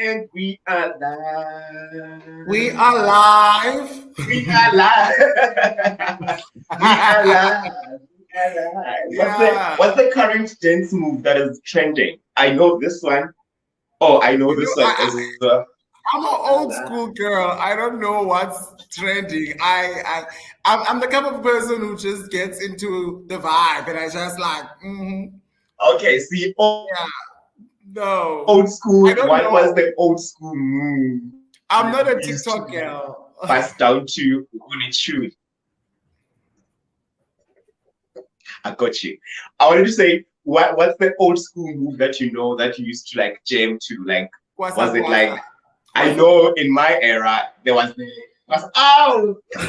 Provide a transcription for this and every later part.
And we are live. We are live. We are live. We are live. We are live. Yeah. What's the current dance move that is trending? I know this one. Oh, I know You this know, one as well. I'm an old school girl. I don't know what's trending. I'm the kind of person who just gets into the vibe and I just like, Okay, see, yeah, no, old school. I don't What was know. the old school move I'm not a we used to TikTok girl. pass down to on a shoot? I got you. I wanted to say, what's the old school move that you know that you used to like jam to? Like, Kwasa was it kwasa. like? I know in my era there was oh, you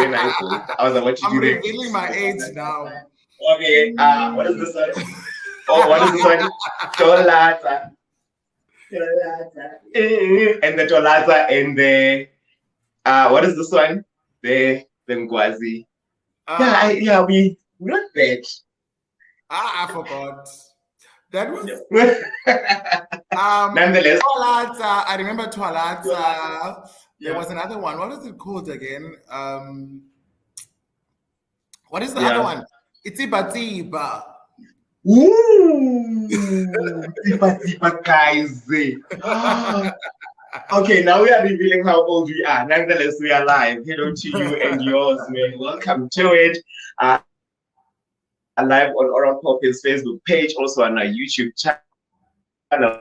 and I both. I was about to I'm do the revealing my age now. okay. What is this one? Oh, what is this one? Tolata. And the Tolata and the what is this one? The Ngwazi. Yeah, we not bad. I forgot. That was Nonetheless. Twalata. I remember Twalata. There was another one. What is it called again? What is the other one? It's Tiba. Ooh, tipa guys. Okay, now we are revealing how old we are. Nonetheless, we are live. Hello to you and yours, man. Welcome to it. Live on Oral Pop's Facebook page, also on our YouTube channel,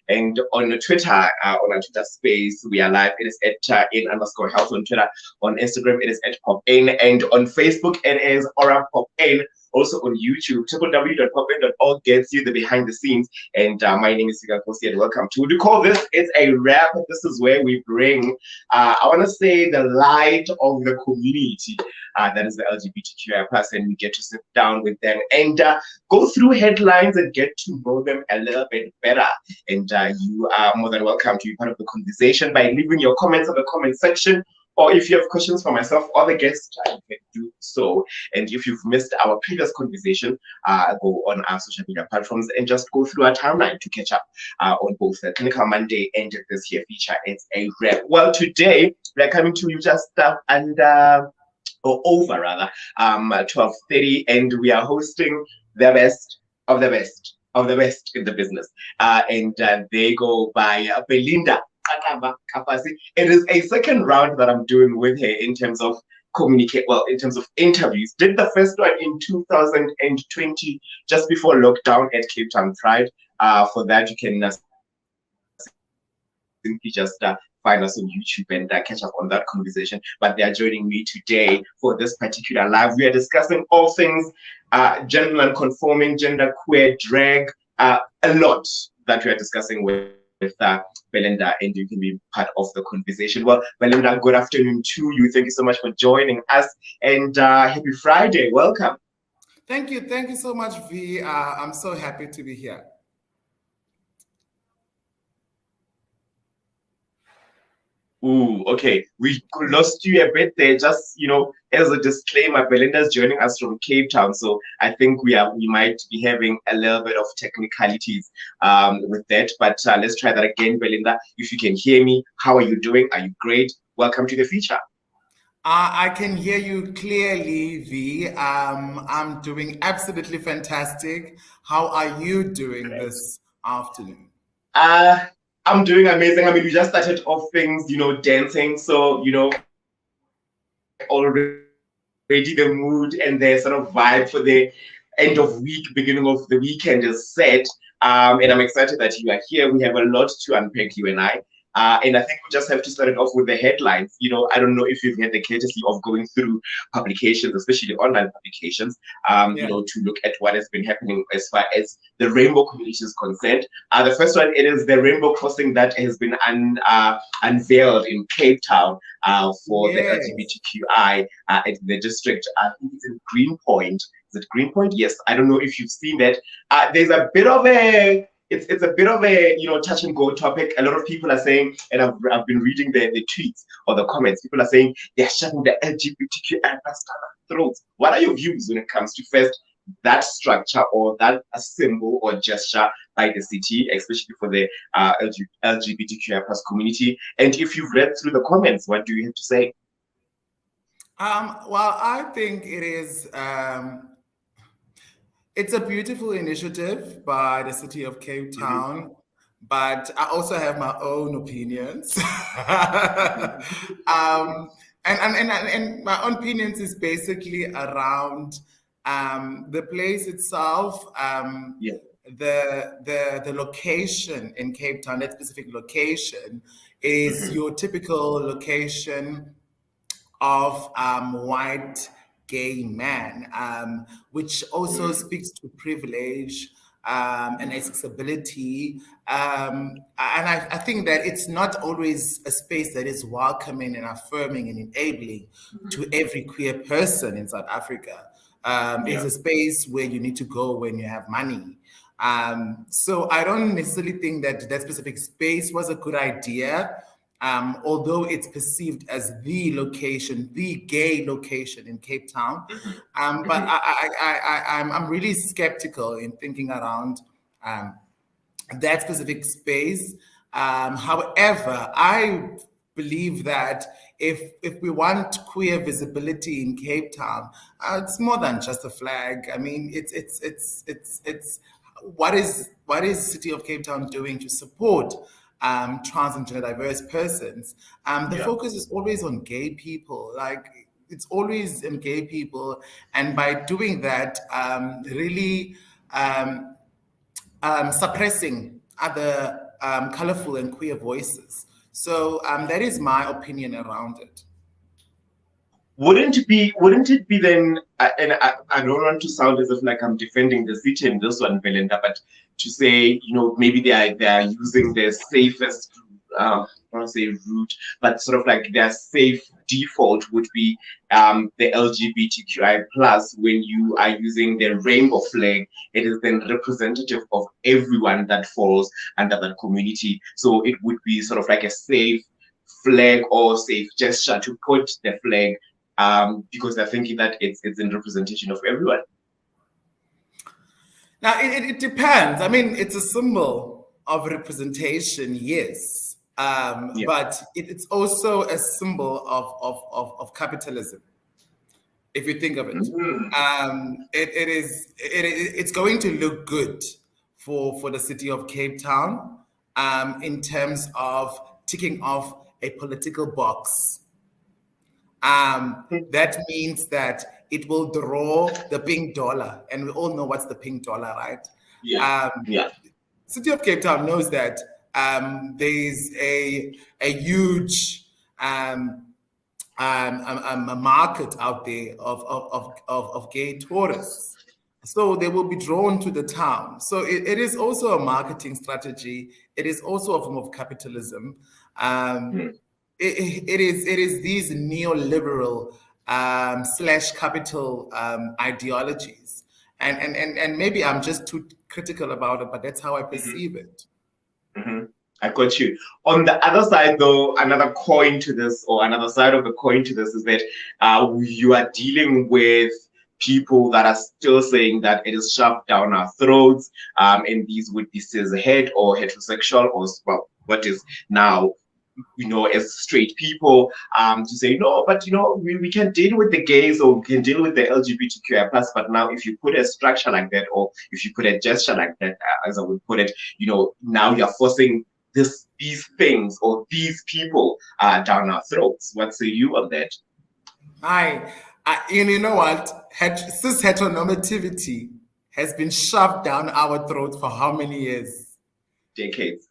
and on Twitter, on our Twitter space. We are live. It is at in_health on Twitter. On Instagram, it is at PopN, and on Facebook, it is Oral PopN. Also on YouTube, www.popn.org gets you the behind the scenes. And my name is Nkosi, and welcome to. We call this It's a Wrap. This is where we bring, I want to say, the light of the community. That is the LGBTQI plus, and we get to sit down with them and go through headlines and get to know them a little bit better. And you are more than welcome to be part of the conversation by leaving your comments in the comment section. Or if you have questions for myself or the guest, you can do so. And if you've missed our previous conversation, go on our social media platforms and just go through our timeline to catch up on both the Clinical Monday and this here feature. It's a wrap. Well, today we're coming to you just under or over rather 12:30, and we are hosting the best of the best of the best in the business. And they go by Belinda Qaqamba. It is a second round that I'm doing with her in terms of in terms of interviews. Did the first one in 2020, just before lockdown at Cape Town Pride. For that, you can simply just find us on YouTube and catch up on that conversation. But they are joining me today for this particular live. We are discussing all things gender non-conforming, gender queer, drag, a lot that we are discussing with Belinda, and you can be part of the conversation. Well, Belinda, good afternoon to you. Thank you so much for joining us, and happy Friday. Welcome. Thank you so much, V. I'm so happy to be here. Ooh, okay. We lost you a bit there. Just as a disclaimer, Belinda's joining us from Cape Town, so I think we might be having a little bit of technicalities with that. But let's try that again, Belinda. If you can hear me, how are you doing? Are you great? Welcome to the feature. I can hear you clearly, V. I'm doing absolutely fantastic. How are you doing this afternoon? I'm doing amazing. I mean, we just started off things, dancing. So, already the mood and the sort of vibe for the end of week, beginning of the weekend is set. And I'm excited that you are here. We have a lot to unpack, you and I. And I think we just have to start it off with the headlines. I don't know if you've had the courtesy of going through publications, especially online publications, to look at what has been happening as far as the rainbow community is concerned. The first one, it is the rainbow crossing that has been unveiled in Cape Town for the LGBTQI at the district. I think it's in Greenpoint. Is it Greenpoint? Yes. I don't know if you've seen that. There's a bit of a it's a bit of a touch and go topic. A lot of people are saying, and I've been reading the tweets or the comments. People are saying they're shoving the LGBTQI throats. What are your views when it comes to first that structure or that symbol or gesture by the city, especially for the LGBTQI plus community. And if you've read through the comments, what do you have to say? Well, I think it is. It's a beautiful initiative by the city of Cape Town, but I also have my own opinions. And my own opinions is basically around the place itself, Yeah. the location in Cape Town. That specific location is your typical location of white gay man, which also speaks to privilege and accessibility. And I think that it's not always a space that is welcoming and affirming and enabling to every queer person in South Africa. It's a space where you need to go when you have money. So I don't necessarily think that that specific space was a good idea. Although it's perceived as the location, the gay location in Cape Town. But I'm really skeptical in thinking around that specific space. However, I believe that if we want queer visibility in Cape Town, it's more than just a flag. I mean, it's what is City of Cape Town doing to support trans and gender diverse persons? The focus is always on gay people. Like, it's always in gay people, and by doing that, really suppressing other colorful and queer voices. So that is my opinion around it. Wouldn't it be then, and I don't want to sound as if like I'm defending the city in this one, Belinda, but to say, maybe they are using the safest, I don't want to say route, but sort of like their safe default would be the LGBTQI plus. When you are using the rainbow flag, it is then representative of everyone that falls under that community. So it would be sort of like a safe flag or safe gesture to put the flag, because they're thinking that it's in representation of everyone. Now, it depends. I mean, it's a symbol of representation, yes. But it's also a symbol of capitalism, if you think of it. It's going to look good for the city of Cape Town in terms of ticking off a political box. That means that it will draw the pink dollar, and we all know what's the pink dollar, right? City of Cape Town knows that there's a huge a market out there of gay tourists. So they will be drawn to the town. So it is also a marketing strategy. It is also a form of capitalism. It is these neoliberal / capital ideologies, and maybe I'm just too critical about it, but that's how I perceive it. I got you. On the other side, though, another coin to this, or another side of the coin to this, is that you are dealing with people that are still saying that it is shoved down our throats, and these would be cishet or heterosexual, or well, what is now, as straight people, to say, no, but we can deal with the gays, or we can deal with the LGBTQI plus, but now if you put a structure like that, or if you put a gesture like that, as I would put it, now you're forcing these things or these people down our throats. What say you on that? You know what? Cis heteronormativity has been shoved down our throats for how many years? Decades.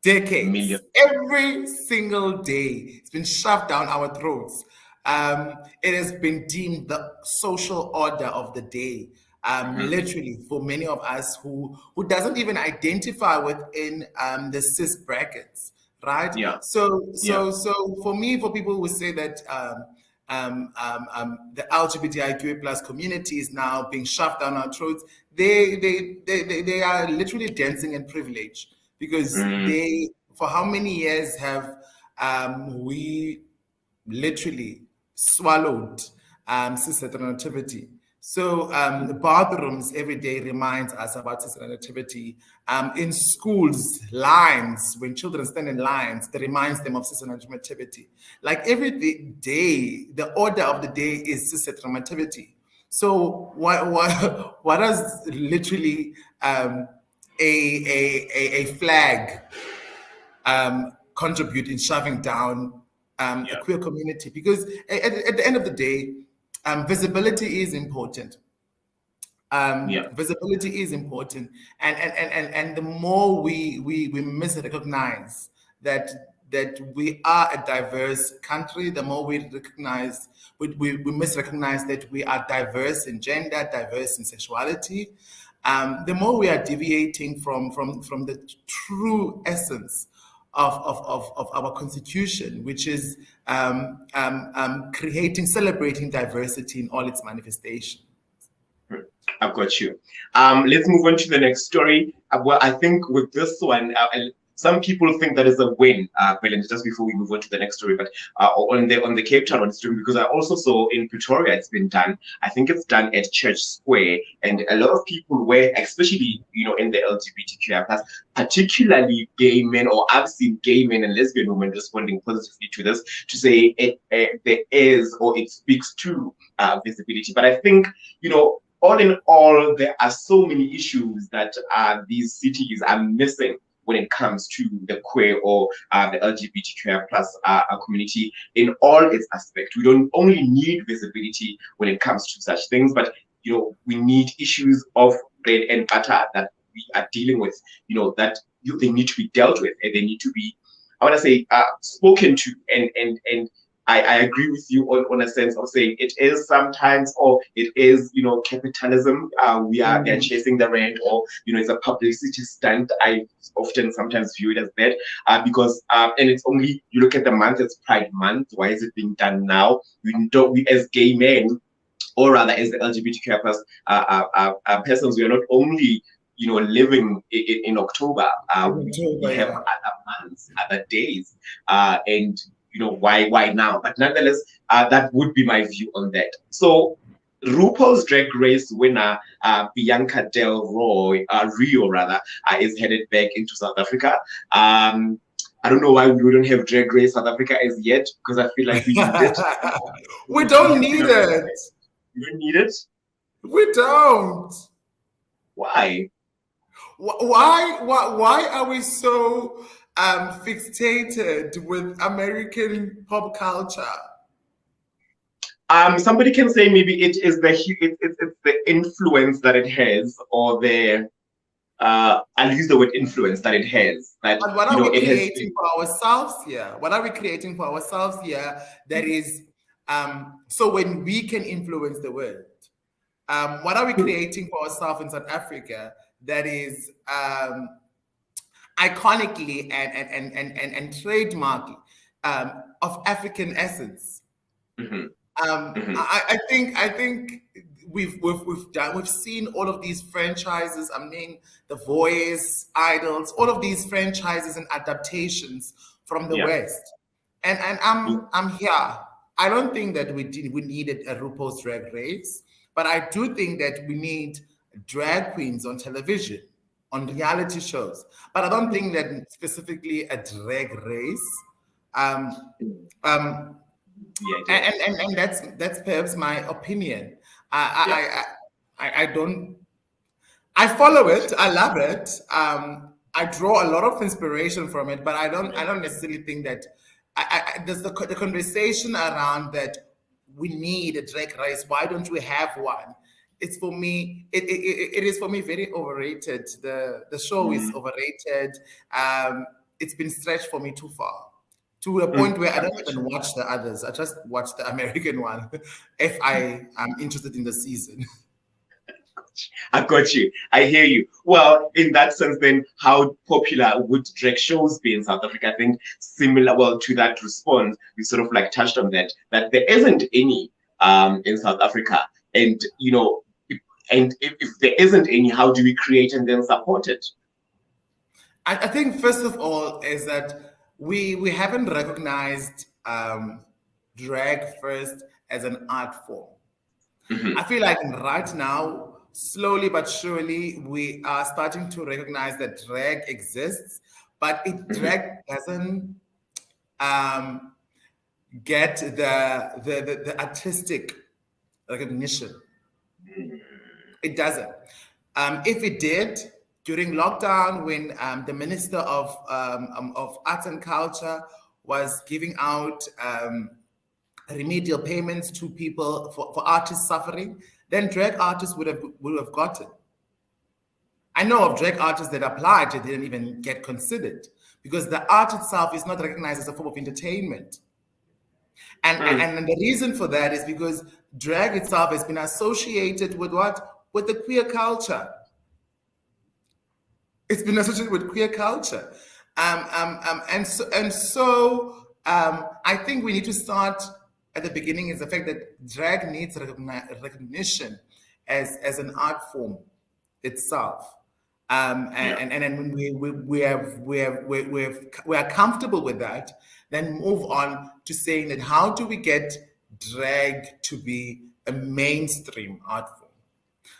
Millions. Every single day, it's been shoved down our throats. It has been deemed the social order of the day. Literally, for many of us who doesn't even identify within the cis brackets, right? So for me, for people who say that the LGBTIQ plus community is now being shoved down our throats, they are literally dancing in privilege, because they, for how many years have we literally swallowed cis heteronormativity? So the bathrooms every day reminds us about seasonal nativity. In schools, lines, when children stand in lines, that reminds them of seasonal nativity. Like every day, the order of the day is seasonal nativity. So what does literally a flag contribute in shoving down a queer community? Because at the end of the day, visibility is important. Visibility is important, and the more we misrecognize that we are a diverse country, the more we recognize we misrecognize that we are diverse in gender, diverse in sexuality, the more we are deviating from the true essence of our constitution, which is celebrating diversity in all its manifestations. I've got you. Let's move on to the next story. Well, I think with this one, some people think that is a win, Belinda, just before we move on to the next story. But on the Cape Town story, because I also saw in Pretoria it's been done. I think it's done at Church Square, and a lot of people were, especially in the LGBTQI plus, particularly gay men, or I've seen gay men and lesbian women responding positively to this, to say there is, or it speaks to visibility. But I think all in all, there are so many issues that these cities are missing when it comes to the queer or the LGBTQI plus community in all its aspects. We don't only need visibility when it comes to such things, but we need issues of bread and butter that we are dealing with. That they need to be dealt with, and they need to be, I want to say, spoken to, and I agree with you on a sense of saying it is sometimes, or it is, capitalism. We are chasing the rent, or, it's a publicity stunt. I often sometimes view it as that because, and it's only, you look at the month, it's Pride Month. Why is it being done now? We as gay men, or rather as the LGBTQ plus persons, we are not only living in October. We have other months, other days, and why now? But nonetheless, that would be my view on that. So RuPaul's Drag Race winner Bianca Rio rather, is headed back into South Africa. I don't know why we don't have Drag Race South Africa as yet, because I feel like we need it. We don't need it. You don't need it? We don't. Why? Why are we so fixated with American pop culture? Somebody can say maybe it is it's the influence that it has, or the I'll use the word influence that it has. That, but what are we creating for ourselves here? What are we creating for ourselves here? That is, so when we can influence the world, what are we creating for ourselves in South Africa that is iconically and trademark of African essence? I think we've seen all of these franchises. I mean, The Voice, Idols, all of these franchises and adaptations from the West, and I'm here. I don't think that we needed a RuPaul's Drag Race, but I do think that we need drag queens on television, on reality shows. But I don't think that specifically a drag race. And that's perhaps my opinion. I don't. I follow it. I love it. I draw a lot of inspiration from it, but I don't necessarily think that. There's the conversation around that we need a drag race. Why don't we have one? It's for me. It is for me very overrated. The show is overrated. It's been stretched for me too far, to a point where I don't even watch the others. I just watch the American one if I am interested in the season. I got you. I hear you. Well, in that sense, then, how popular would drag shows be in South Africa? I think similar, to that response, we sort of like touched on that there isn't any in South Africa. And, if there isn't any, how do we create and then support it? I think, first of all, is that we haven't recognized drag first as an art form. I feel like right now, slowly but surely, we are starting to recognize that drag exists, but drag doesn't um, get the artistic recognition. It doesn't. If it did, during lockdown, when the Minister of Arts and Culture was giving out remedial payments to people for artists suffering, then drag artists would have gotten. I know of drag artists that applied, they didn't even get considered because the art itself is not recognized as a form of entertainment. And the reason for that is because drag itself has been associated with what? With the queer culture. It's been associated with queer culture. I think we need to start at the beginning is the fact that drag needs recognition as an art form itself. And then when we are comfortable with that, then move on to saying that how do we get drag to be a mainstream art form?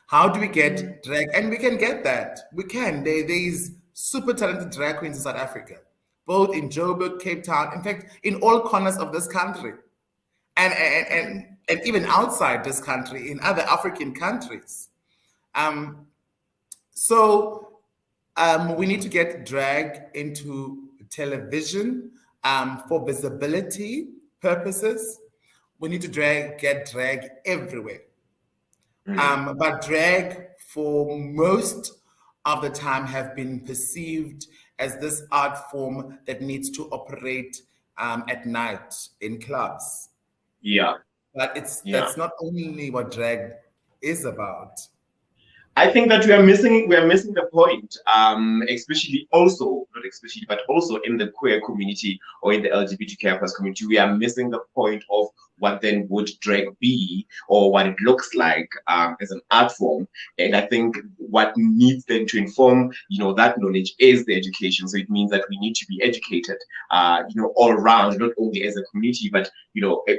How do we get drag? And we can get that. We can. There's super talented drag queens in South Africa, both in Joburg, Cape Town, in fact, in all corners of this country. And even outside this country, in other African countries. So we need to get drag into television for visibility purposes. We need to get drag everywhere. But drag for most of the time have been perceived as this art form that needs to operate at night in clubs. Yeah. But that's not only what drag is about. I think that we are missing the point, especially also, not especially, but also in the queer community or in the LGBTQI+ community, we are missing the point of what then would drag be or what it looks like as an art form. And I think what needs then to inform, that knowledge is the education. So it means that we need to be educated, all around, not only as a community, but,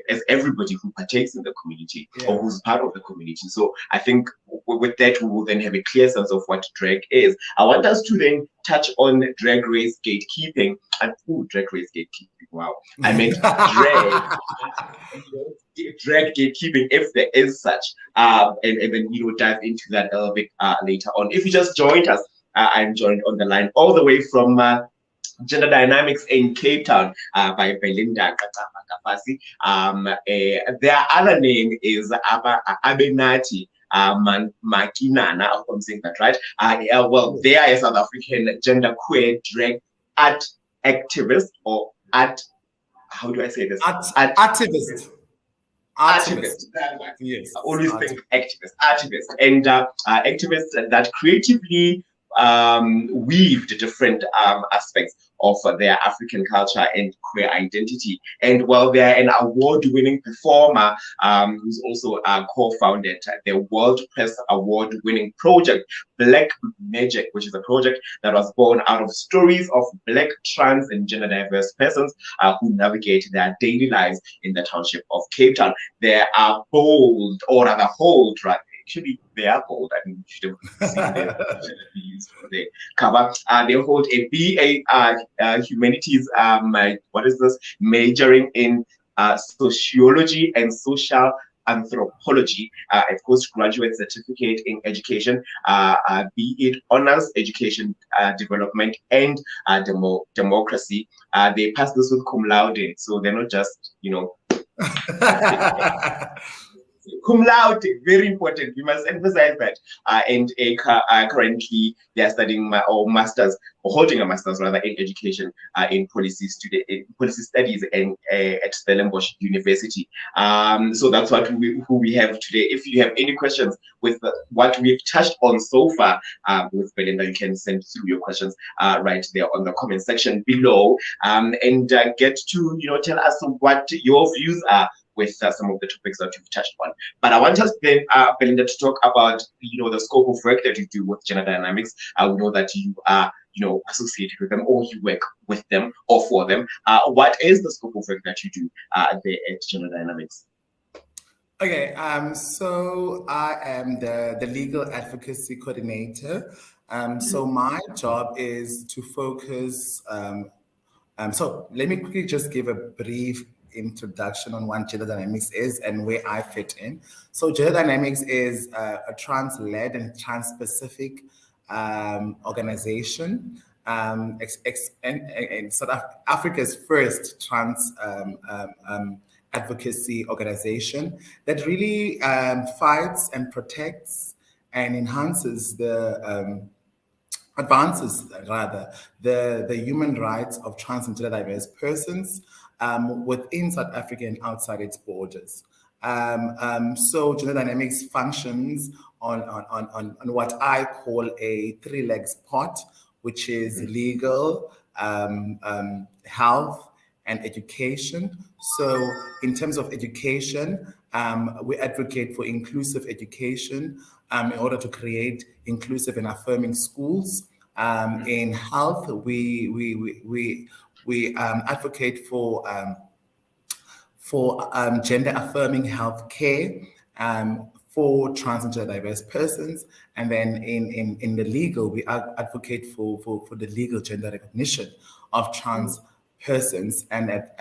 as everybody who partakes in the community or who's part of the community. So I think with that, we will then have a clear sense of what drag is. I want us to then touch on drag race gatekeeping. And drag race gatekeeping, wow. I meant drag gatekeeping, if there is such. And then, dive into that a little bit later on. If you just joined us, I'm joined on the line all the way from Gender Dynamics in Cape Town by Belinda Qaqamba, Fassie. Their other name is Abenati Makinana, I hope I'm saying that right. They are a South African genderqueer drag art activist or art, how do I say this? Activist. Yes. I always think activist. And activists that creatively weaved different aspects of their African culture and queer identity. And they're an award-winning performer who's also co-founded the World Press Award-winning project, Black Magic, which is a project that was born out of stories of Black, trans, and gender diverse persons who navigate their daily lives in the township of Cape Town. They are bold, or rather hold, right? Actually, they are bold. I mean, you should have seen them used for the cover. They hold a BA humanities, majoring in sociology and social anthropology, a postgraduate certificate in education, be it honors education development and democracy. They pass this with cum laude, so they're not just, cum laude, very important. We must emphasize that. And currently, they are studying holding a master's rather in education in policy studies and at Stellenbosch University. So that's who we have today. If you have any questions with what we've touched on so far with Belinda, you can send through your questions right there on the comment section below, and get to tell us what your views are with some of the topics that you've touched on. But I want us then, Belinda, to talk about the scope of work that you do with Gender Dynamics. We know that you are associated with them, or you work with them or for them. What is the scope of work that you do there at Gender Dynamics? Okay, so I am the legal advocacy coordinator. So my job is to focus. So let me quickly just give a brief introduction on what gender dynamics is and where I fit in. So gender dynamics is a trans-led and trans-specific organization, and South Africa's first trans advocacy organization that really fights and protects and enhances the advances rather the human rights of trans and gender diverse persons within South Africa and outside its borders. So gender dynamics functions on what I call a three legs pot, which is legal, health, and education. So in terms of education, we advocate for inclusive education in order to create inclusive and affirming schools. In health, we advocate for gender affirming health care for trans and gender diverse persons. And then in the legal, we advocate for the legal gender recognition of trans persons, and that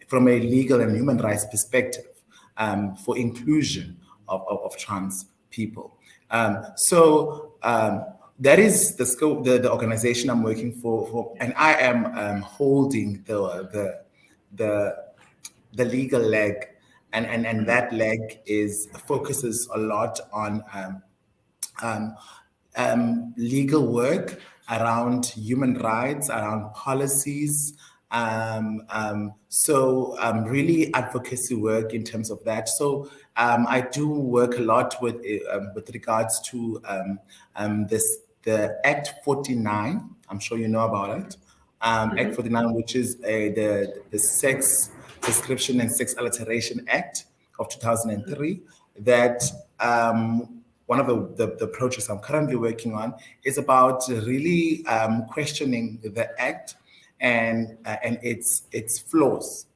from a legal and human rights perspective, for inclusion of trans people. That is the scope, the organization I'm working for, and I am holding the legal leg, and that leg focuses a lot on legal work around human rights, around policies. Really advocacy work in terms of that. So I do work a lot with regards to the Act 49. I'm sure you know about it. Act 49, which is the Sex Description and Sex Alteration Act of 2003, that one of the projects I'm currently working on is about really questioning the act and its flaws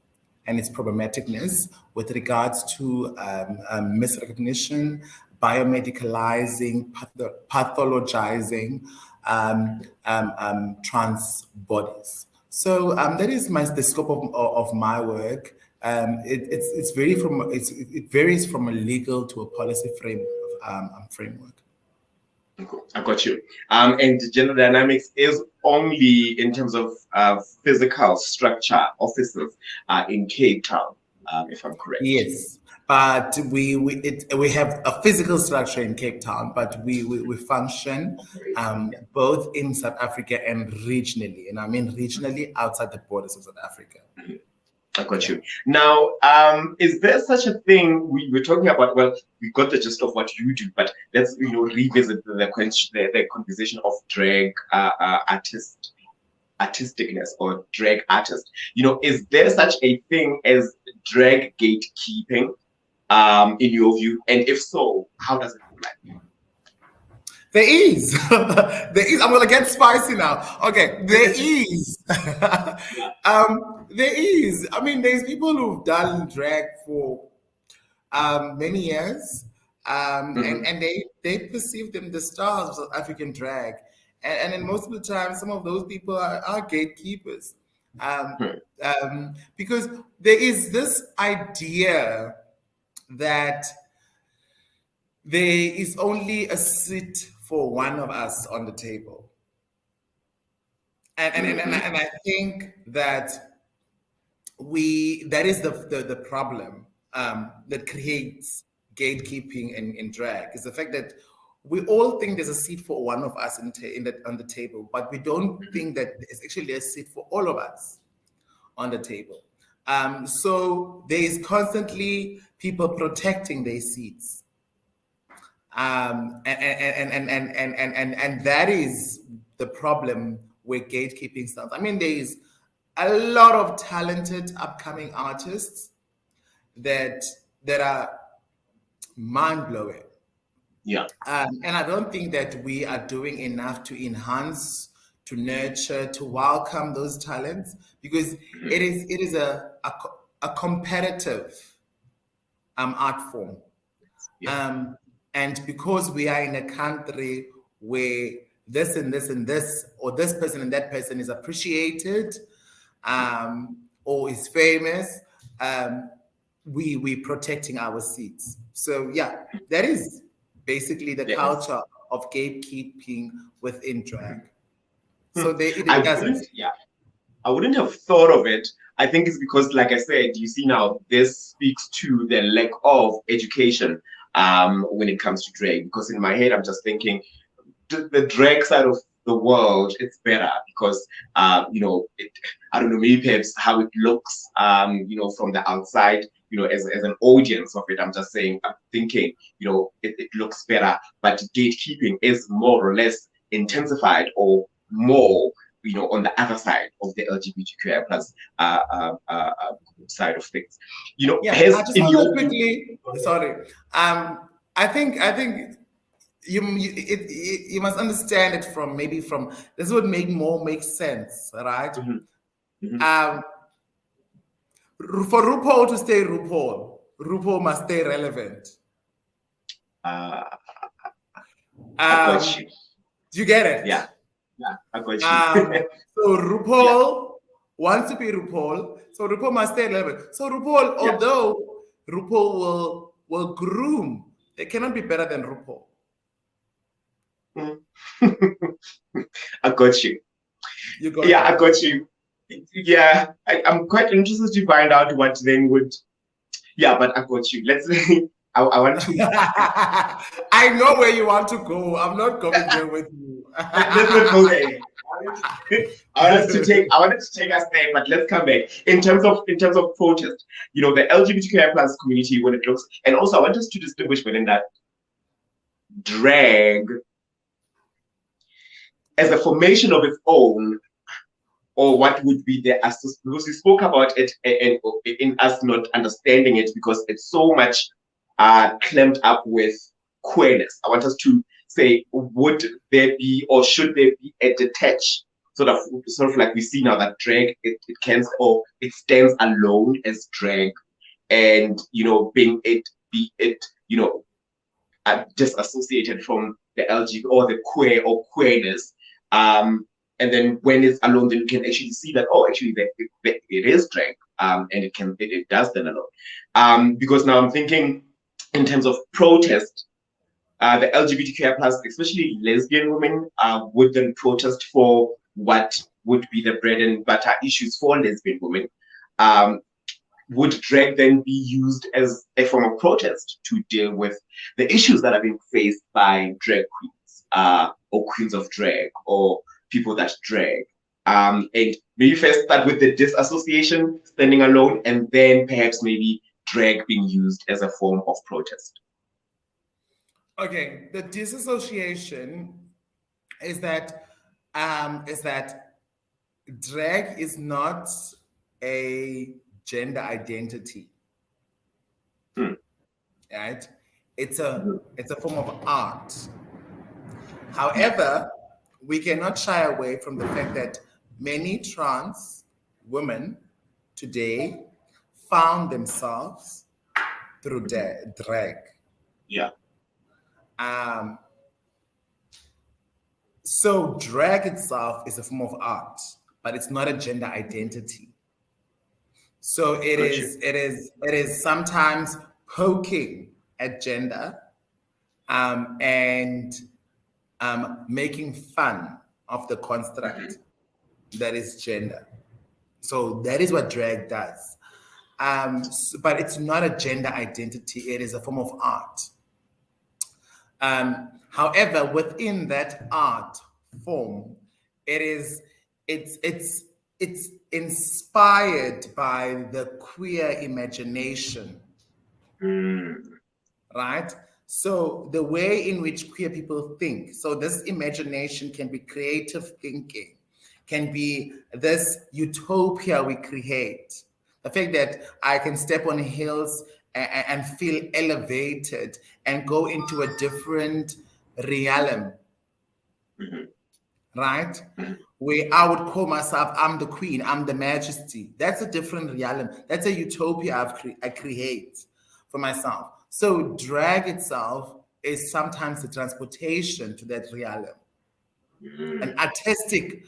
and its problematicness with regards to misrecognition, biomedicalizing, pathologizing trans bodies. So that is the scope of my work. It varies from a legal to a policy framework. Cool. I got you. And gender dynamics is only in terms of physical structure offices in Cape Town, if I'm correct. Yes, but we have a physical structure in Cape Town, but we function both in South Africa and regionally, and I mean regionally outside the borders of South Africa. I got you. Now, is there such a thing we're talking about? Well, we got the gist of what you do, but let's revisit the conversation of drag artisticness or drag artist. Is there such a thing as drag gatekeeping in your view? And if so, how does it look like? There is. There is. I'm gonna get spicy now. Okay, there is. There is. I mean, there's people who've done drag for many years, and they perceive them the stars of African drag, and then most of the time, some of those people are gatekeepers, because there is this idea that there is only a seat for one of us on the table. And I think that that is the problem that creates gatekeeping in drag, is the fact that we all think there's a seat for one of us on the table, but we don't think that there's actually a seat for all of us on the table. So there is constantly people protecting their seats. And that is the problem where gatekeeping starts. I mean, there is a lot of talented upcoming artists that are mind-blowing. Yeah. And I don't think that we are doing enough to enhance, to nurture, to welcome those talents, because it is a competitive art form. Yeah. And because we are in a country where this and this and this, or this person and that person is appreciated, or is famous, we protecting our seats. So yeah, that is basically the Yes. culture of gatekeeping within drag. So it I doesn't. wouldn't, yeah, I wouldn't have thought of it. I think it's because, like I said, you see now, this speaks to the lack of education when it comes to drag. Because in my head, I'm just thinking, the drag side of the world, it's better because, I don't know, maybe perhaps how it looks, from the outside, as an audience of it, I'm thinking, it looks better, but gatekeeping is more or less intensified or more, on the other side of the LGBTQI plus side of things. Yeah, I just in want to your quickly. Sorry. I think you must understand it from this would make sense, right? Mm-hmm. For RuPaul to stay RuPaul must stay relevant. I got you. Do you get it? Yeah, I got you. So RuPaul wants to be RuPaul, so RuPaul must stay relevant. So RuPaul, although RuPaul will groom, they cannot be better than RuPaul. I got you. I got you. Yeah, I'm quite interested to find out what then would. Yeah, but I got you. Let's. I want to. I know where you want to go. I'm not going there with you. Let's not go there. I wanted to take us there, but let's come back. In terms of protest, the LGBTQI plus community, when it looks, and also I want us to distinguish within that drag as a formation of its own, or what would be the because we spoke about it and in us not understanding it because it's so much clamped up with queerness. I want us to say, would there be or should there be a detached sort of like we see now that drag it stands alone as drag, and being disassociated from the LGBT or the queer or queerness. And then when it's alone, then you can actually see that, actually it is drag, and it does stand alone. Because now I'm thinking in terms of protest, the LGBTQI plus, especially lesbian women, would then protest for what would be the bread and butter issues for lesbian women. Would drag then be used as a form of protest to deal with the issues that are being faced by drag queens, or queens of drag, or people that drag? And maybe first start with the disassociation, standing alone, and then perhaps maybe drag being used as a form of protest. Okay, the disassociation is that drag is not a gender identity. Right? It's a form of art. However, we cannot shy away from the fact that many trans women today found themselves through drag. Yeah. So drag itself is a form of art, but it's not a gender identity. So it is sometimes poking at gender, and making fun of the construct that is gender. So that is what drag does. But it's not a gender identity. It is a form of art. However, within that art form, it's inspired by the queer imagination, right? So the way in which queer people think, so this imagination can be creative thinking, can be this utopia we create. The fact that I can step on hills and feel elevated and go into a different realm, right? Where I would call myself, I'm the queen, I'm the majesty. That's a different realm. That's a utopia I create. for myself. So drag itself is sometimes the transportation to that realm, an artistic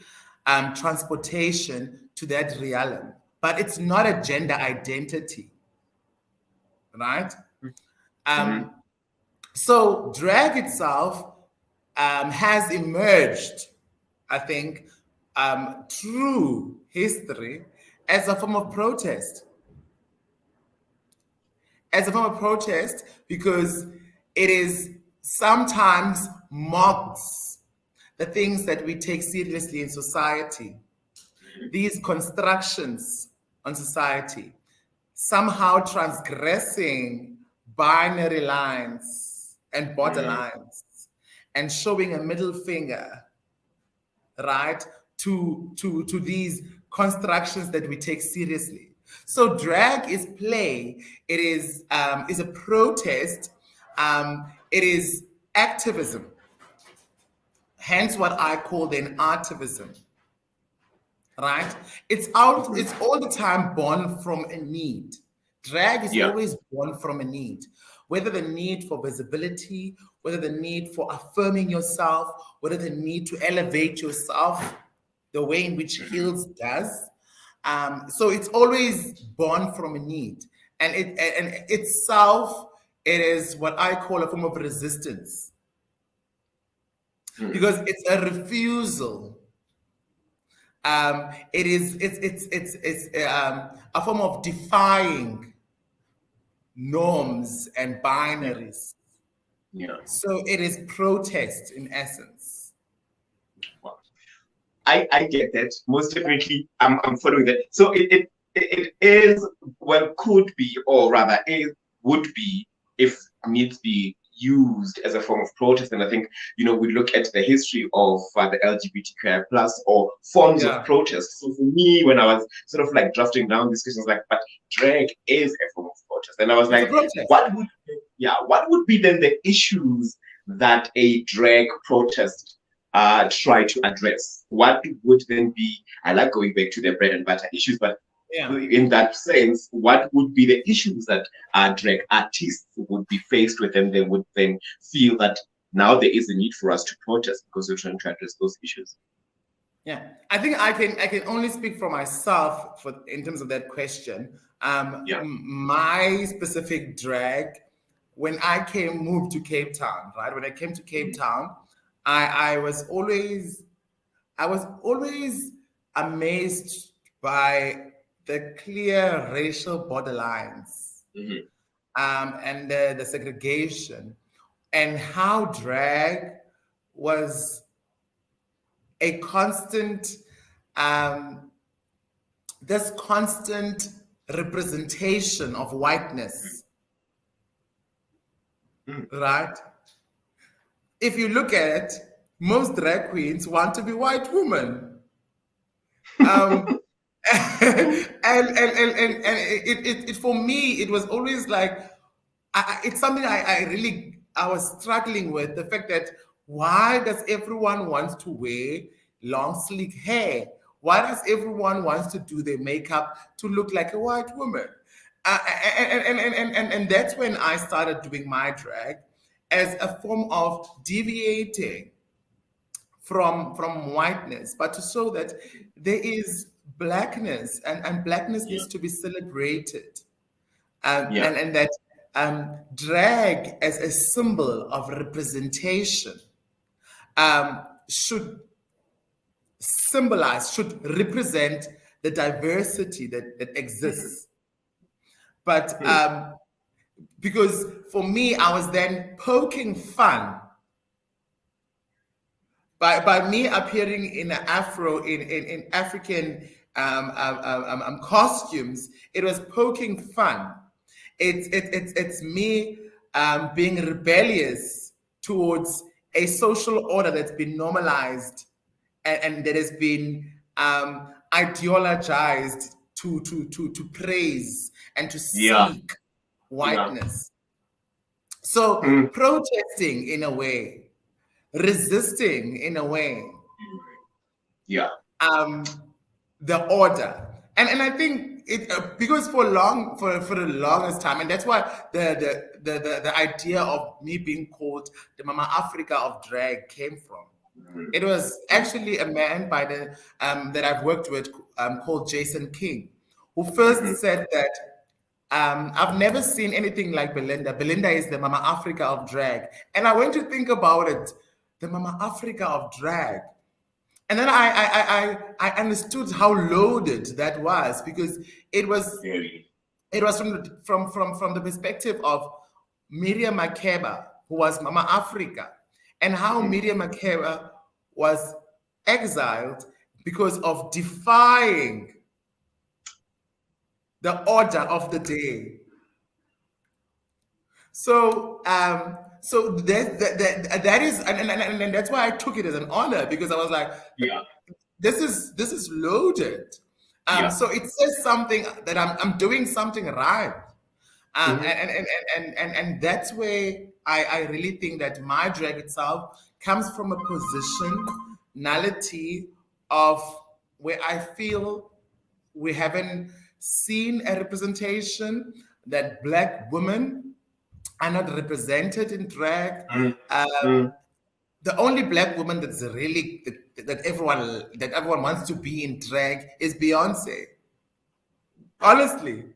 transportation to that realm, but it's not a gender identity, right? So drag itself has emerged, I think, through history as a form of protest. As a form of protest, because it is sometimes mocks the things that we take seriously in society, these constructions on society, somehow transgressing binary lines and borderlines and showing a middle finger, right, to these constructions that we take seriously. So drag is play. It is a protest. It is activism. Hence, what I call then artivism. Right? It's out. It's all the time born from a need. Drag is always born from a need, whether the need for visibility, whether the need for affirming yourself, whether the need to elevate yourself, the way in which Heels does. So it's always born from a need, and itself, it is what I call a form of resistance, because it's a refusal. It's a form of defying norms and binaries. So it is protest in essence. Wow. I get that, most definitely. I'm following that. So it is, well, could be, or rather it would be, if needs be, used as a form of protest. And I think, we look at the history of the LGBTQI plus or forms of protest. So for me, when I was sort of like drafting down these questions, like, but drag is a form of protest. And I was like, what would be then the issues that a drag protest try to address? What would then be, I like going back to the bread and butter issues, but in that sense, what would be the issues that drag artists would be faced with, and they would then feel that now there is a need for us to protest because we're trying to address those issues? Yeah, I think I can only speak for myself in terms of that question. My specific drag, when I moved to Cape Town, right? When I came to Cape Town, I was always amazed by the clear racial borderlines and the segregation, and how drag was a constant, this constant representation of whiteness, right? If you look at it, most drag queens want to be white women. And it for me, it was always like, it's something I was struggling with, the fact that why does everyone want to wear long sleek hair? Why does everyone wants to do their makeup to look like a white woman? And that's when I started doing my drag as a form of deviating from whiteness, but to show that there is blackness, and blackness needs to be celebrated, and that drag as a symbol of representation should represent the diversity that exists. But because for me, I was then poking fun by me appearing in an in African costumes. It was poking fun. It's me being rebellious towards a social order that's been normalized and that has been ideologized to praise and to seek whiteness. So protesting in a way, resisting in a way, the order. And I think because for the longest time, and that's why the idea of me being called the Mama Africa of drag came from. It was actually a man by the that I've worked with called Jason King, who first said that I've never seen anything like Belinda. Belinda is the Mama Africa of drag, and I went to think about it, the Mama Africa of drag. And then I understood how loaded that was, because it was from the perspective of Miriam Makeba, who was Mama Africa, and how Miriam Makeba was exiled because of defying the order of the day. So so that is, and that's why I took it as an honor, because I was like, this is loaded. So it says something that I'm doing something right. And that's where I really think that my drag itself comes from a positionality of where I feel we haven't seen a representation that Black women are not represented in drag. The only Black woman that's really that everyone wants to be in drag is Beyonce. Honestly.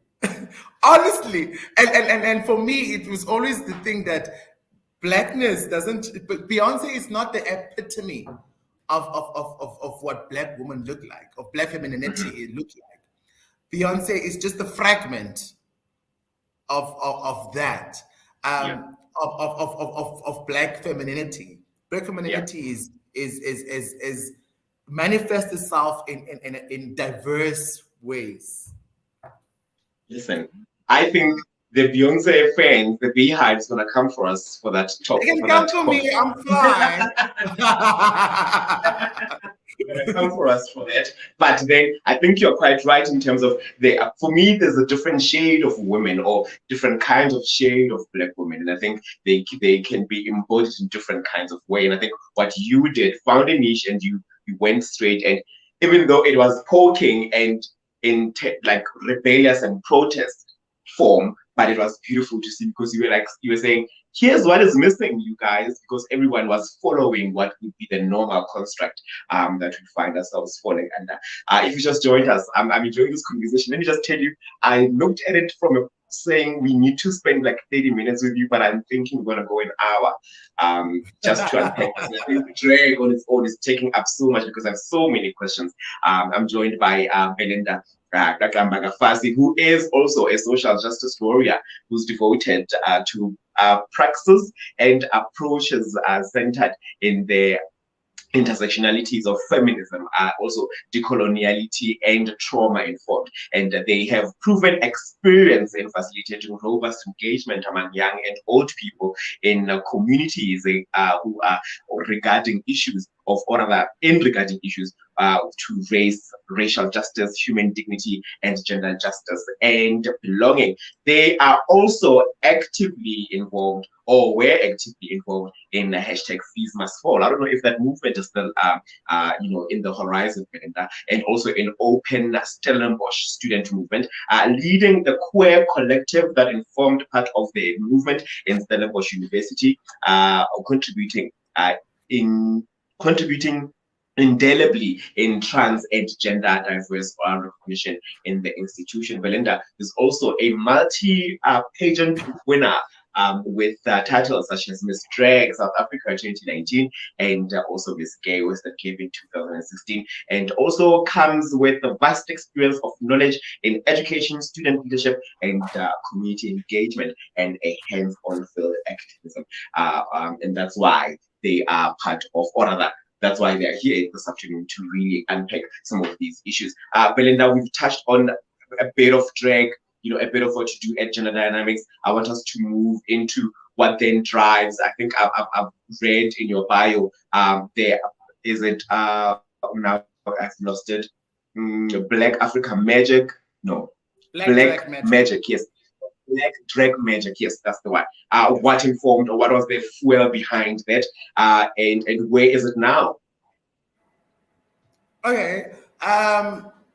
Honestly. And for me, it was always the thing that Blackness doesn't, but Beyonce is not the epitome of what Black women look like, of Black femininity look like. Beyonce is just a fragment of that, of Black femininity. Black femininity is manifests itself in diverse ways. Listen, I think the Beyonce fans, the Beehive, is gonna come for us for that talk. They can come for me. I'm fine. Gonna come for us for that. But then I think you're quite right in terms of for me, there's a different shade of women, or different kinds of shade of Black women. And I think they can be embodied in different kinds of way. And I think what you did, found a niche, and you went straight. And even though it was poking and in like rebellious and protest form, but it was beautiful to see, because you were saying, here's what is missing, you guys, because everyone was following what would be the normal construct that we find ourselves falling under. If you just joined us, I'm enjoying this conversation. Let me just tell you, I looked at it from saying we need to spend like 30 minutes with you, but I'm thinking we're gonna go an hour just to unpack this. I think the drag on its own is taking up so much, because I have so many questions. I'm joined by Belinda Qaqamba, Fassie, who is also a social justice warrior who's devoted to praxis and approaches centered in the intersectionalities of feminism, also decoloniality and trauma informed, and they have proven experience in facilitating robust engagement among young and old people in communities who are regarding issues of, or rather regarding issues to race, racial justice, human dignity, and gender justice and belonging. They are also actively involved, or were actively involved, in the hashtag Fees Must Fall. I don't know if that movement is still in the horizon, and also in Open Stellenbosch student movement, leading the queer collective that informed part of the movement in Stellenbosch University, contributing indelibly in trans and gender diverse recognition in the institution. Belinda is also a multi-pageant winner with titles such as Miss Drag South Africa 2019 and also Miss Gay Western Cape in 2016, and also comes with a vast experience of knowledge in education, student leadership, and community engagement, and a hands-on field activism. And that's why they are part of, or rather, that's why they are here this afternoon, to really unpack some of these issues. Belinda, we've touched on a bit of drag, a bit of what you do at Gender Dynamics. I want us to move into what then drives. I think I've read in your bio, there is it, now I've lost it, Black Africa Magic, no, Black Magic, yes. Black Drag Magic, yes, that's the one. What informed, or what was the fuel behind that, and where is it now? Okay.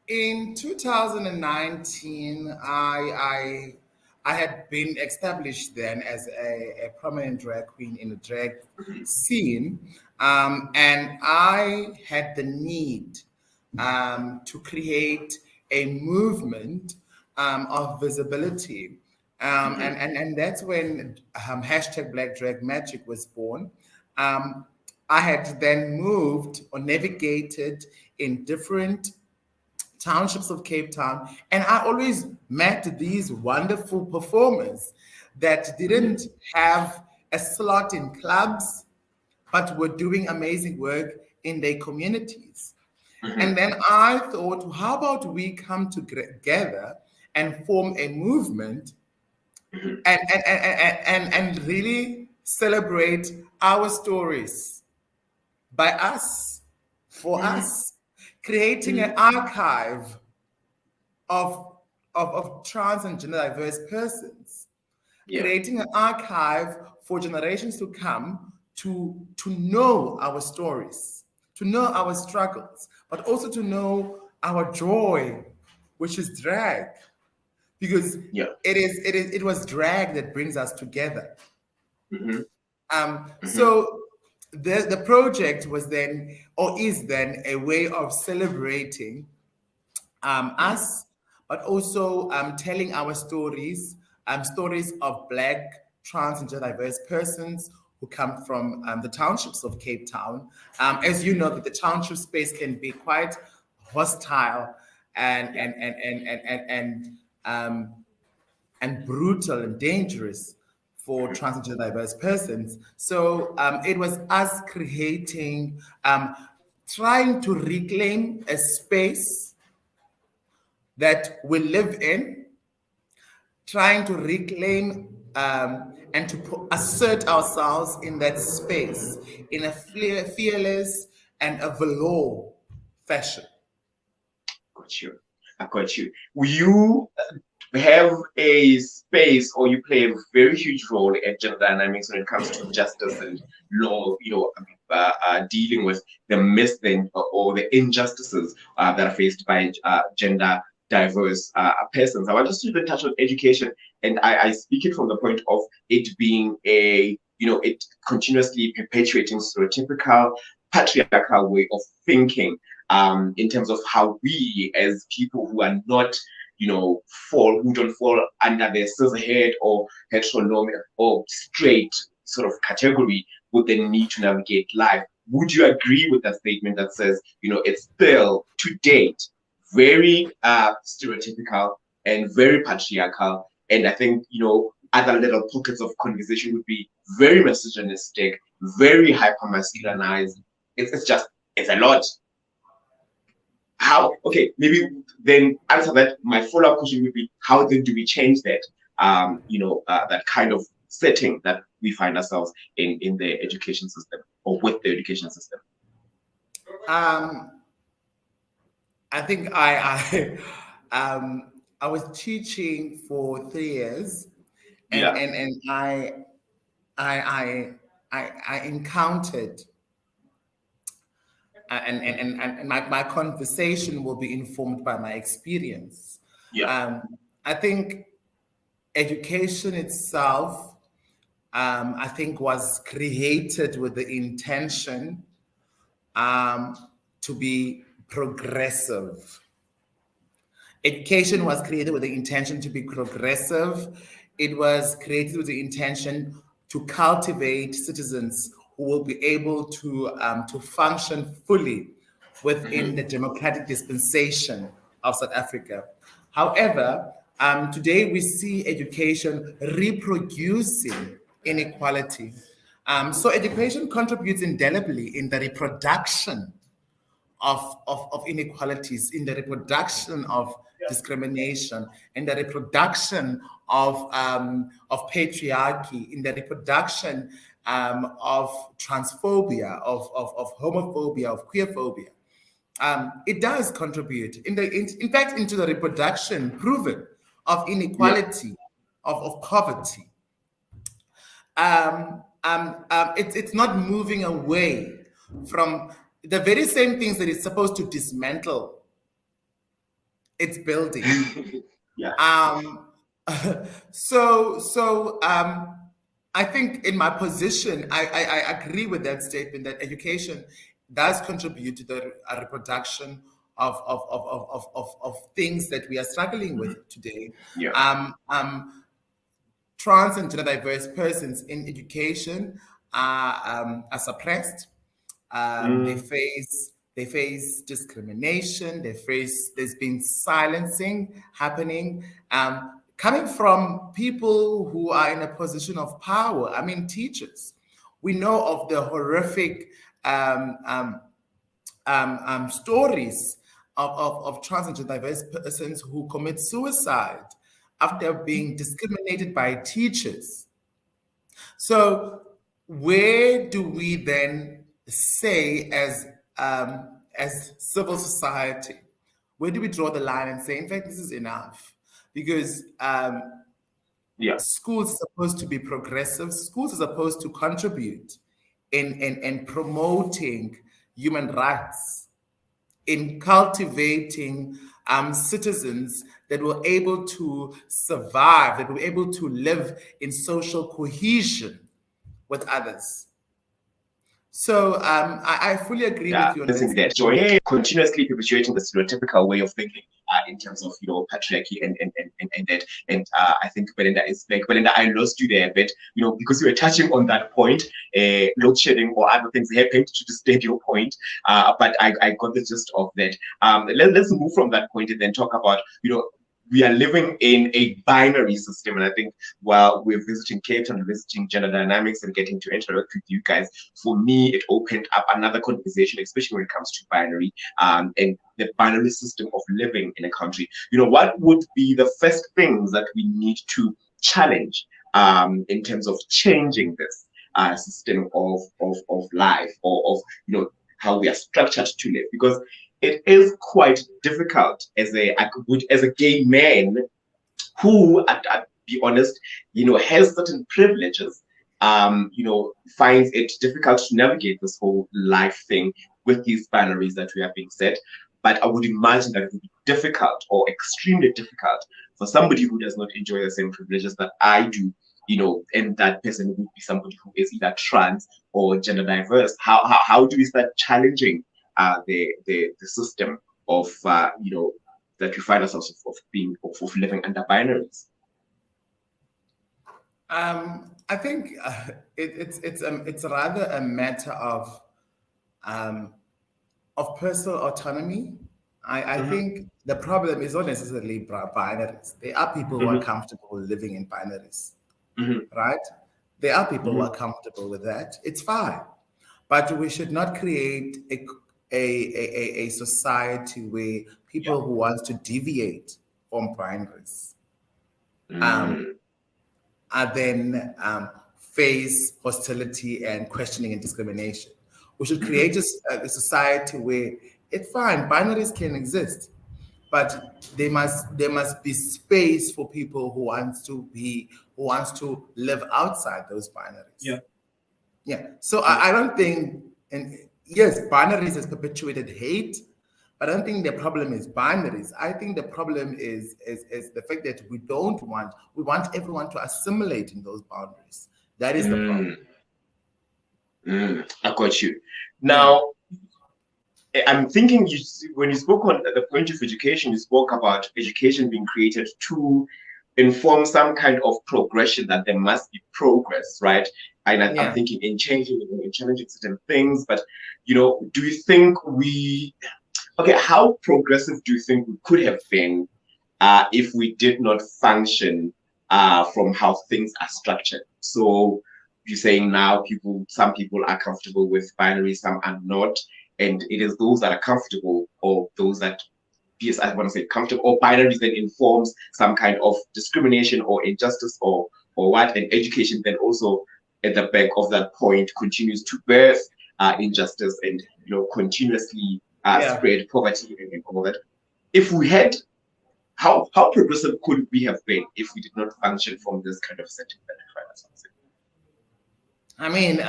In 2019, I had been established then as a prominent drag queen in the drag scene, and I had the need to create a movement of visibility. And that's when hashtag Black Drag Magic was born. Um, I had then moved or navigated in different townships of Cape Town, and I always met these wonderful performers that didn't have a slot in clubs, but were doing amazing work in their communities. And then I thought, how about we come together and form a movement and really celebrate our stories by us, for us, creating an archive of, of trans and gender diverse persons, creating an archive for generations to come to know our stories, to know our struggles, but also to know our joy, which is drag, because it was drag that brings us together. So the project was then, or is then, a way of celebrating us, but also telling our stories, stories of Black, trans, and gender diverse persons who come from the townships of Cape Town. As you know, that the township space can be quite hostile and brutal and dangerous for trans and gender diverse persons. So it was us creating, trying to reclaim a space that we live in, trying to reclaim and to assert ourselves in that space in a fearless and a velour fashion. Got you. I got you. You have a space, or you play a very huge role at gender dynamics when it comes to justice and law, dealing with the myths or the injustices that are faced by gender diverse persons. I want us to even touch on education, and I speak it from the point of it being it continuously perpetuating stereotypical patriarchal way of thinking in terms of how we, as people who are not who don't fall under the cishet or heteronormative or straight sort of category, would then need to navigate life. Would you agree with that statement that says, it's still to date very stereotypical and very patriarchal? And I think, other little pockets of conversation would be very misogynistic, very hyper-masculinized. It's a lot. How, okay, maybe then answer that. My follow-up question would be, how then do we change that, that kind of setting that we find ourselves in the education system, or with the education system? I think I was teaching for 3 years, and I encountered, and my conversation will be informed by my experience. I think education itself, I think, was created with the intention to be progressive. Education was created with the intention to be progressive. It was created with the intention to cultivate citizens who will be able to function fully within the democratic dispensation of South Africa. However, today we see education reproducing inequality. So education contributes indelibly in the reproduction of inequalities, in the reproduction of discrimination, in the reproduction of patriarchy, in the reproduction of transphobia, of homophobia, of queerphobia. It does contribute, in fact, into the reproduction proven of inequality, of poverty. It's not moving away from the very same things that it's supposed to dismantle. it's building. Yeah. I think in my position, I agree with that statement that education does contribute to the reproduction of things that we are struggling with today. Yeah. Trans and gender diverse persons in education are suppressed. They face discrimination. There's been silencing happening, coming from people who are in a position of power. I mean, teachers. We know of the horrific stories of trans and diverse persons who commit suicide after being discriminated by teachers. So where do we then say as civil society, where do we draw the line and say, in fact, this is enough? Because Yeah. schools are supposed to be progressive. Schools are supposed to contribute in promoting human rights, in cultivating citizens that were able to survive, that were able to live in social cohesion with others. So I fully agree Yeah, with you on I this. think that joy continuously perpetuating the stereotypical way of thinking in terms of patriarchy and that. And I think Belinda is like, Belinda, I lost you there a bit, because you were touching on that point, load shedding or other things happened to disturb your point. But I got the gist of that. Let's move from that point and then talk about we are living in a binary system. And I think while we're visiting Cape Town, visiting gender dynamics and getting to interact with you guys, for me, it opened up another conversation, especially when it comes to binary and the binary system of living in a country. What would be the first things that we need to challenge in terms of changing this system of life or of how we are structured to live? Because it is quite difficult as a gay man who, I'll be honest, has certain privileges, finds it difficult to navigate this whole life thing with these binaries that we are being set. But I would imagine that it would be difficult or extremely difficult for somebody who does not enjoy the same privileges that I do, and that person would be somebody who is either trans or gender diverse. How do we start challenging the system of that we find ourselves of living under binaries? I think it's rather a matter of personal autonomy. I think the problem is not necessarily binaries. There are people who are comfortable living in binaries, right? There are people who are comfortable with that. It's fine, but we should not create a society where people who want to deviate from binaries are then face hostility and questioning and discrimination. We should create a society where it's fine, binaries can exist, but there must be space for people who wants to live outside those binaries. Yeah. So I don't think, and yes, binaries has perpetuated hate, but I don't think the problem is binaries. I think the problem is the fact that we want everyone to assimilate in those boundaries. That is the problem. I got you. Now, I'm thinking when you spoke on the point of education, you spoke about education being created to inform some kind of progression, that there must be progress, right? And I'm thinking in changing and challenging certain things, but do you think how progressive do you think we could have been if we did not function from how things are structured? So you're saying now some people are comfortable with binary, some are not, and it is those that are comfortable or those that, yes, I want to say comfortable, or binaries that informs some kind of discrimination or injustice or what, and education then also at the back of that point continues to birth injustice and continuously spread poverty and all that. If we had, how progressive could we have been if we did not function from this kind of setting that we find ourselves in? I mean,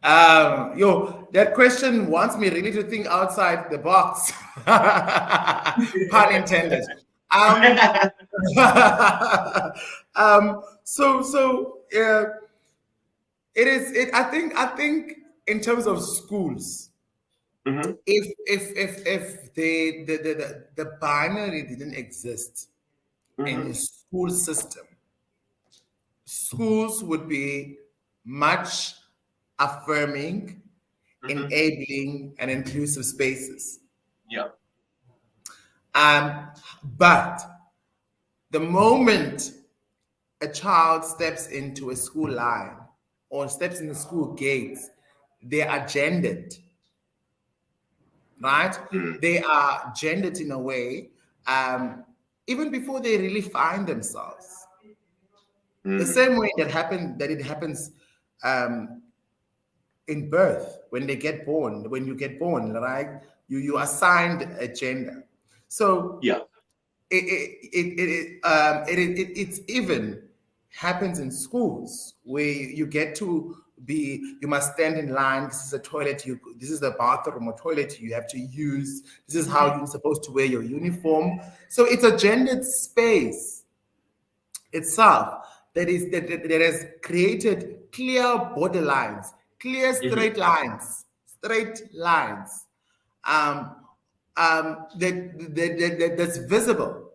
That question wants me really to think outside the box. Pun intended. It is. I think in terms of schools, Mhm, if the binary didn't exist in mhm, the school system, schools would be much affirming, mhm. enabling, and inclusive spaces. Yeah. Um, but the moment a child steps into a school line or steps in the school gates, they are gendered, right? Mm, They are gendered in a way, even before they really find themselves. The mm, same way that it happens um, in birth when they get born. When you get born, right? You assigned a gender. So yeah. it's even happens in schools where you get to be, you must stand in line. This is a toilet, this is the bathroom or toilet you have to use. This is how you're supposed to wear your uniform. So it's a gendered space itself that has created clear borderlines, clear Mhm, straight lines, um, that's visible.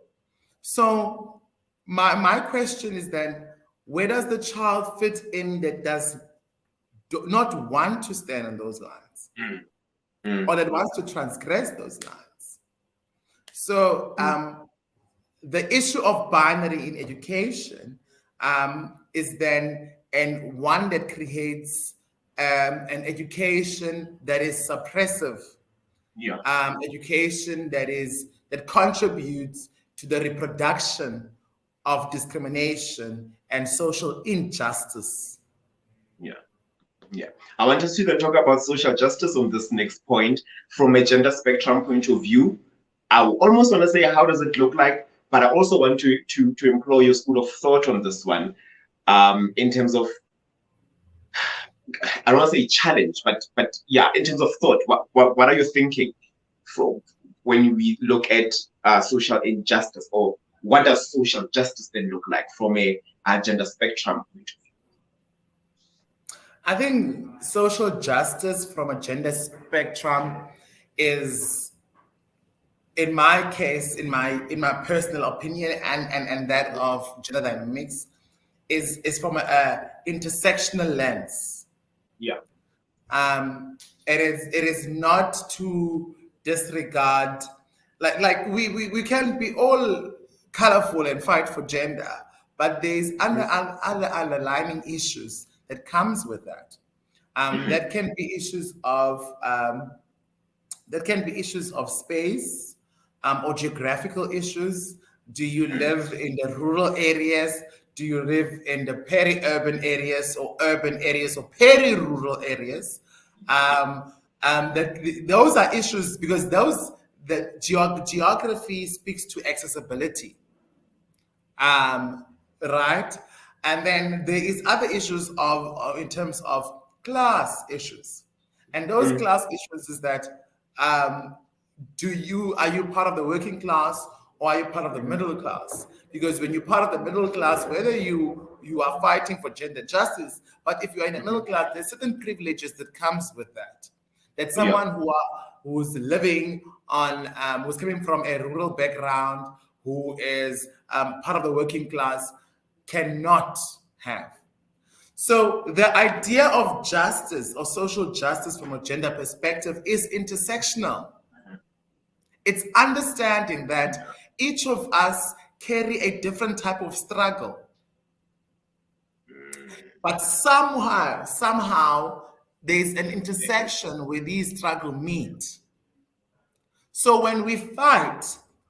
So my question is then, where does the child fit in that does not want to stand on those lines mm, mm, or that wants to transgress those lines? So mm. the issue of binary in education is then and one that creates an education that is suppressive, Yeah. education that contributes to the reproduction of discrimination and social injustice. Yeah. Yeah. I want us to then talk about social justice on this next point from a gender spectrum point of view. I almost want to say, how does it look like? But I also want to employ your school of thought on this one, in terms of, I don't want to say challenge, but yeah, in terms of thought, what are you thinking from when we look at social injustice, or what does social justice then look like from a gender spectrum point of I think social justice from a gender spectrum is, in my case, in my personal opinion and that view? of gender dynamics, is from a intersectional lens. Yeah. It is not to disregard, like we can be all colorful and fight for gender, but there's other underlying issues that comes with that. Mhm, That can be issues of space, or geographical issues. Do you mhm, live in the rural areas? Do you live in the peri-urban areas or urban areas or peri-rural areas? Those are issues because geography speaks to accessibility, um, right? And then there is other issues in terms of class issues, and those mhm, class issues is that, um, are you part of the working class or are you part of the mhm, middle class? Because when you're part of the middle class, whether you are fighting for gender justice, but if you are in the middle mhm. class, there's certain privileges that comes with that. That Yeah. someone who's living who's coming from a rural background, who is part of the working class, cannot have. So the idea of justice or social justice from a gender perspective is intersectional. It's understanding that each of us carry a different type of struggle, Mm, but somehow there's an intersection where these struggles meet. So when we fight,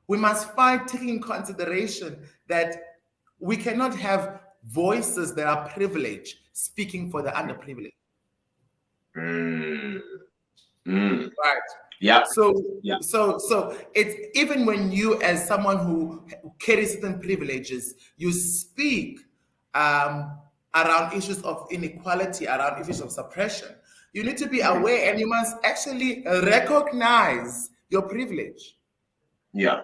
we must fight taking in consideration that we cannot have voices that are privileged speaking for the underprivileged. mm, mm. Right. Yeah. So, Yeah. so it's even when you, as someone who carries certain privileges, you speak um, around issues of inequality, around issues of suppression. You need to be aware, and you must actually recognize your privilege. Yeah.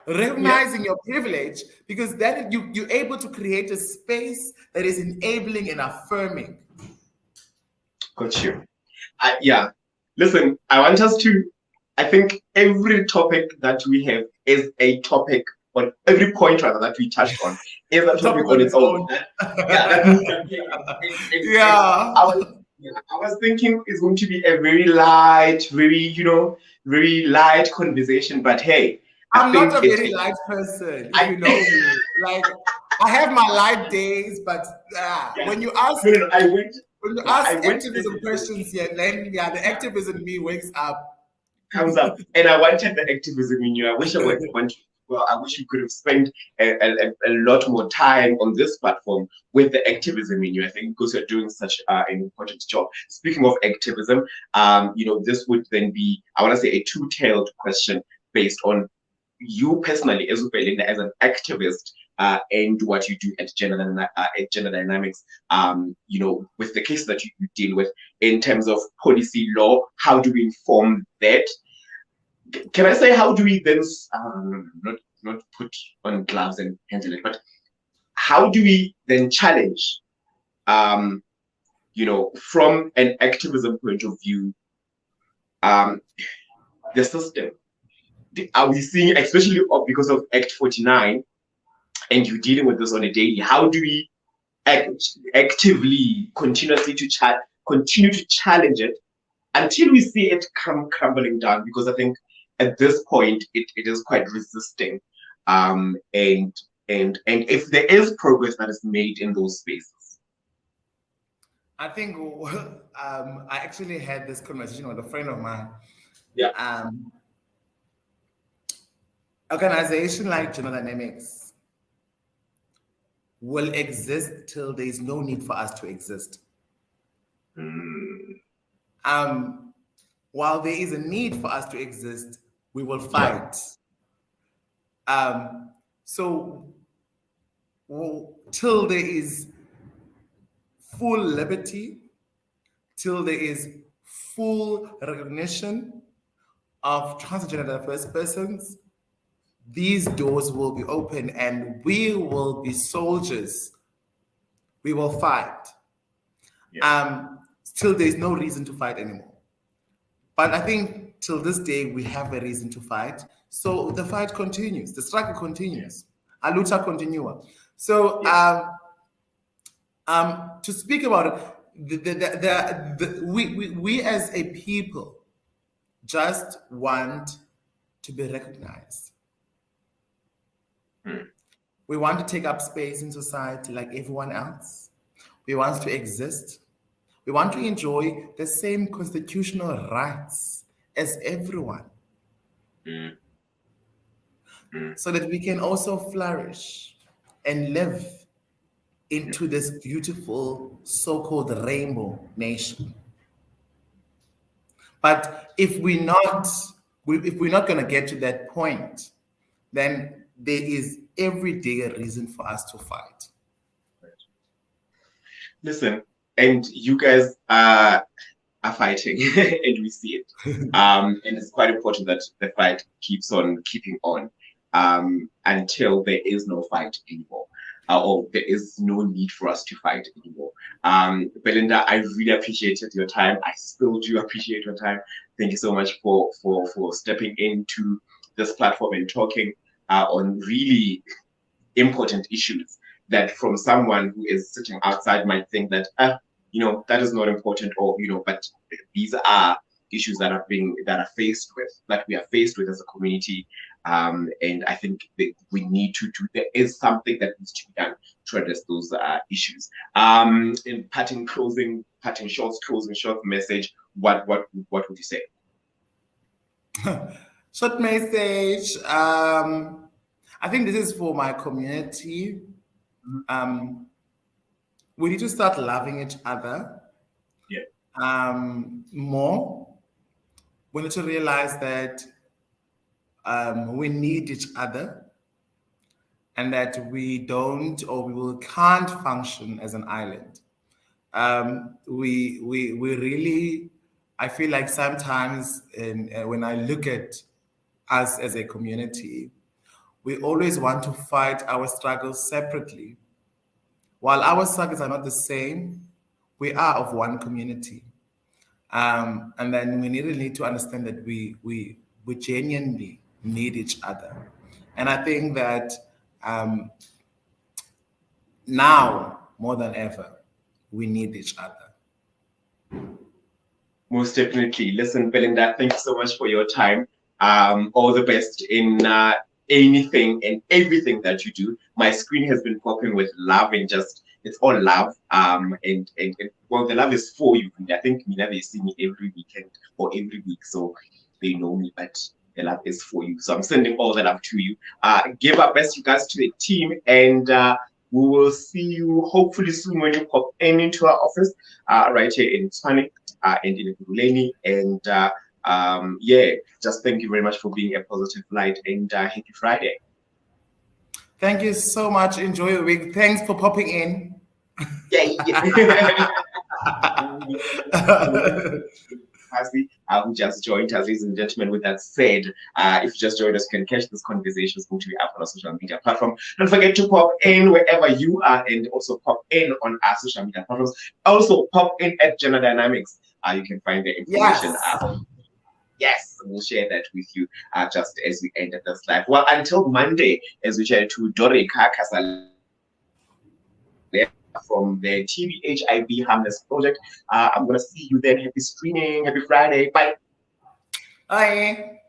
Recognizing your privilege, because then you're able to create a space that is enabling and affirming. Got you. Yeah. Listen, I want us to, I think every topic that we have is a topic, on every point rather that we touched on is a topic on its own. Yeah, that needs unpacking. Yeah. I was thinking it's going to be a very light, very light conversation. But hey, I'm not a very light person, if you know me. Like, I have my light days, but when you ask, activism questions here, then the activism in me wakes up. Comes up, and I wanted the activism in you. I wish I wish you could have spent a lot more time on this platform with the activism in you. I think because you're doing such an important job. Speaking of activism, this would then be, I want to say, a two-tailed question based on you personally as Belinda, as an activist, and what you do at Gender Dynamics, with the case that you deal with in terms of policy law. How do we inform that? Can I say, how do we then not put on gloves and handle it, but how do we then challenge, from an activism point of view, the system? Are we seeing, especially because of Act 49, and you're dealing with this on a daily, how do we actively, continuously continue to challenge it until we see it come crumbling down? Because I think at this point it is quite resisting, and if there is progress that is made in those spaces. I think I actually had this conversation with a friend of mine. Yeah. Organization like Gender Dynamics will exist till there is no need for us to exist. While there is a need for us to exist, we will fight. Till there is full liberty, till there is full recognition of transgender diverse persons, these doors will be open and we will be soldiers. We will fight. Still, there's no reason to fight anymore. But I think till this day, we have a reason to fight. So the fight continues. The struggle continues. A lucha continua. So to speak about it, we as a people just want to be recognized. We want to take up space in society like everyone else. We want to exist. We want to enjoy the same constitutional rights as everyone. So that we can also flourish and live into this beautiful so-called rainbow nation. But if we're not going to get to that point, then there is every day a reason for us to fight. Listen, and you guys are fighting, and we see it. And it's quite important that the fight keeps on keeping on until there is no fight anymore, or there is no need for us to fight anymore. Belinda, I really appreciated your time. I still do appreciate your time. Thank you so much for stepping into this platform and talking on really important issues that from someone who is sitting outside might think that that is not important, or but these are issues that are that we are faced with as a community, and I think that we need to do. There is something that needs to be done to address those issues. In closing short message, what would you say? Short message. I think this is for my community. We need to start loving each other more. We need to realize that we need each other, and that we can't function as an island. We really, I feel like sometimes when I look at us as a community, we always want to fight our struggles separately. While our struggles are not the same, we are of one community. And then we really need to understand that we genuinely need each other. And I think that um, now more than ever, we need each other. Most definitely. Listen, Belinda, thank you so much for your time. All the best in anything and everything that you do. My screen has been popping with love and just it's all love. And well, the love is for you. I think Mina, they see me every weekend or every week, so they know me, but the love is for you. So I'm sending all the love to you. Give our best regards to the team, and we will see you hopefully soon when you pop into our office right here in Tshwane and in Ekurhuleni. And yeah, just thank you very much for being a positive light, and happy Friday. Thank you so much. Enjoy your week. Thanks for popping in. Yeah. Fassie, who just joined us, ladies and gentlemen. With that said, if you just joined us, you can catch this conversation. It's going to be up on our social media platform. Don't forget to pop in wherever you are, and also pop in on our social media platforms. Also, pop in at Gender Dynamics. You can find the information. Yes, we'll share that with you just as we end this live. Well, until Monday, as we share to Dore Kakasa from the TBHIB Harmless Project. I'm going to see you then. Happy streaming. Happy Friday. Bye. Bye.